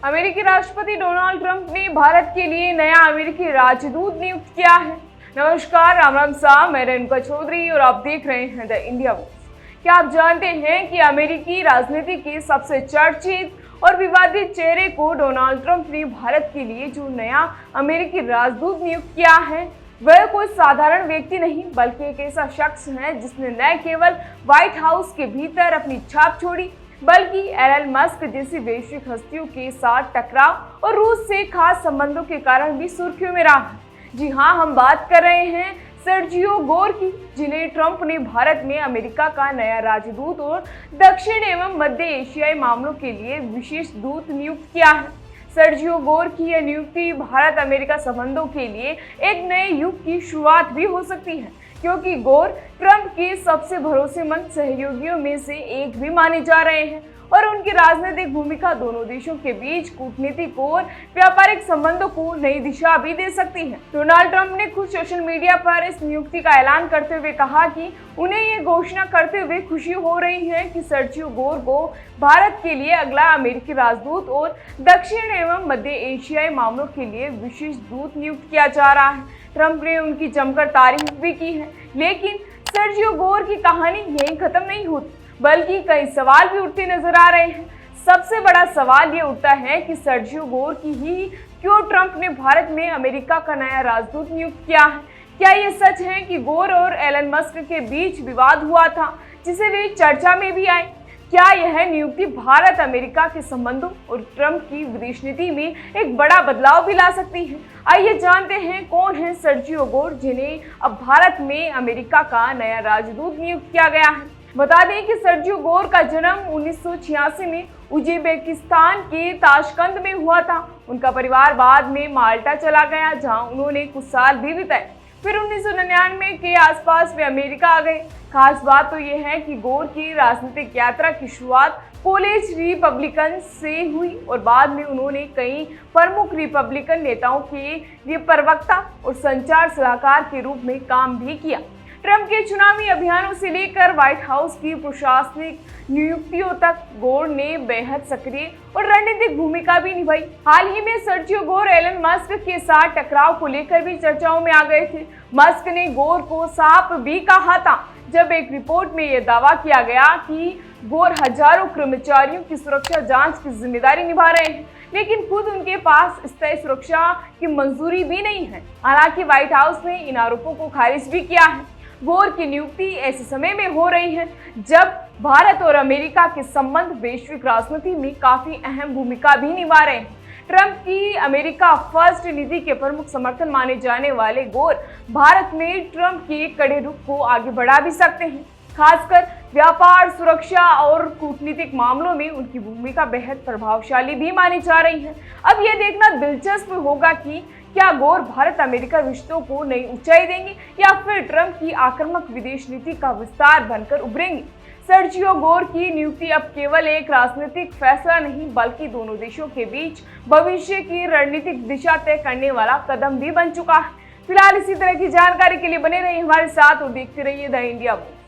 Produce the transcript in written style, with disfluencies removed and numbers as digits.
अमेरिकी राष्ट्रपति Donald Trump ने भारत के लिए नया अमेरिकी राजदूत नियुक्त किया है। नमस्कार, राम राम साहब, मैं रेणुका चौधरी और आप देख रहे हैं द इंडिया वॉइस। क्या आप जानते हैं कि अमेरिकी राजनीति के सबसे चर्चित और विवादित चेहरे को डोनाल्ड ट्रंप ने भारत के लिए जो नया अमेरिकी राजदूत नियुक्त किया है वह कोई साधारण व्यक्ति नहीं बल्कि एक ऐसा शख्स है जिसने न केवल व्हाइट हाउस के भीतर अपनी छाप छोड़ी बल्कि एलन मस्क जैसी वैश्विक हस्तियों के साथ टकराव और रूस से खास संबंधों के कारण भी सुर्खियों में रहा। जी हाँ, हम बात कर रहे हैं सर्जियो गोर की, जिन्हें ट्रंप ने भारत में अमेरिका का नया राजदूत और दक्षिण एवं मध्य एशियाई मामलों के लिए विशेष दूत नियुक्त किया है। सर्जियो गोर की यह नियुक्ति भारत अमेरिका संबंधों के लिए एक नए युग की शुरुआत भी हो सकती है, क्योंकि गोर ट्रंप के सबसे भरोसेमंद सहयोगियों में से एक भी माने जा रहे हैं और उनकी राजनीतिक भूमिका दोनों देशों के बीच कूटनीतिक और व्यापारिक संबंधों को नई दिशा भी दे सकती है। डोनाल्ड ट्रंप ने खुद सोशल मीडिया पर इस नियुक्ति का ऐलान करते हुए कहा कि उन्हें ये घोषणा करते हुए खुशी हो रही है कि सर्जियो गोर को भारत के लिए अगला अमेरिकी राजदूत और दक्षिण एवं मध्य एशियाई मामलों के लिए विशेष दूत नियुक्त किया जा रहा है। ट्रंप ने उनकी जमकर तारीफ भी की है, लेकिन सर्जियो गोर की कहानी यहीं खत्म नहीं होती बल्कि कई सवाल भी उठते नजर आ रहे हैं। सबसे बड़ा सवाल ये उठता है कि सर्जियो गोर की ही क्यों ट्रंप ने भारत में अमेरिका का नया राजदूत नियुक्त किया है। क्या ये सच है कि गोर और एलन मस्क के बीच विवाद हुआ था जिसे वे चर्चा में भी आए? क्या यह नियुक्ति भारत अमेरिका के संबंधों और ट्रंप की विदेश नीति में एक बड़ा बदलाव भी ला सकती है? आइए जानते हैं कौन है सर्जियो गोर, जिन्हें अब भारत में अमेरिका का नया राजदूत नियुक्त किया गया है। बता दें कि सर्जियो गोर का जन्म 1986 में उज्बेकिस्तान के ताशकंद में हुआ था। उनका परिवार बाद में माल्टा चला गया, जहां उन्होंने कुछ साल भी बिताए। फिर 1999 के आसपास वे अमेरिका आ गए। खास बात तो यह है कि गोर की राजनीतिक यात्रा की शुरुआत पोलिश रिपब्लिकन से हुई और बाद में उन्होंने कई प्रमुख रिपब्लिकन नेताओं के लिए प्रवक्ता और संचार सलाहकार के रूप में काम भी किया। ट्रंप के चुनावी अभियानों से लेकर व्हाइट हाउस की प्रशासनिक नियुक्तियों तक गोर ने बेहद सक्रिय और रणनीतिक भूमिका भी निभाई। हाल ही में सर्जियो गोर एलन मस्क के साथ टकराव को लेकर भी चर्चाओं में आ गए थे। मस्क ने गोर को सांप भी कहा था, जब एक रिपोर्ट में यह दावा किया गया कि गोर हजारों कर्मचारियों की सुरक्षा जांच की जिम्मेदारी निभा रहे हैं, लेकिन खुद उनके पास स्थायी सुरक्षा की मंजूरी भी नहीं है। हालांकि व्हाइट हाउस ने इन आरोपों को खारिज भी किया है। गोर की नियुक्ति ऐसे समय में हो रही है जब भारत और अमेरिका के संबंध वैश्विक राजनीति में काफी अहम भूमिका भी निभा रहे हैं। ट्रंप की अमेरिका फर्स्ट नीति के प्रमुख समर्थन माने जाने वाले गोर भारत में ट्रंप के कड़े रुख को आगे बढ़ा भी सकते हैं। खासकर व्यापार, सुरक्षा और कूटनीतिक मामलों में उनकी भूमिका बेहद प्रभावशाली भी मानी जा रही है। अब यह देखना दिलचस्प होगा कि क्या गोर भारत अमेरिका रिश्तों को नई ऊंचाई देंगे या फिर ट्रंप की आक्रामक विदेश नीति का विस्तार बनकर उभरेंगे। सर्जियो गोर की नियुक्ति अब केवल एक राजनीतिक फैसला नहीं बल्कि दोनों देशों के बीच भविष्य की रणनीतिक दिशा तय करने वाला कदम भी बन चुका है। फिलहाल इसी तरह की जानकारी के लिए बने रहिए हमारे साथ और देखते रहिए द इंडिया वॉइस।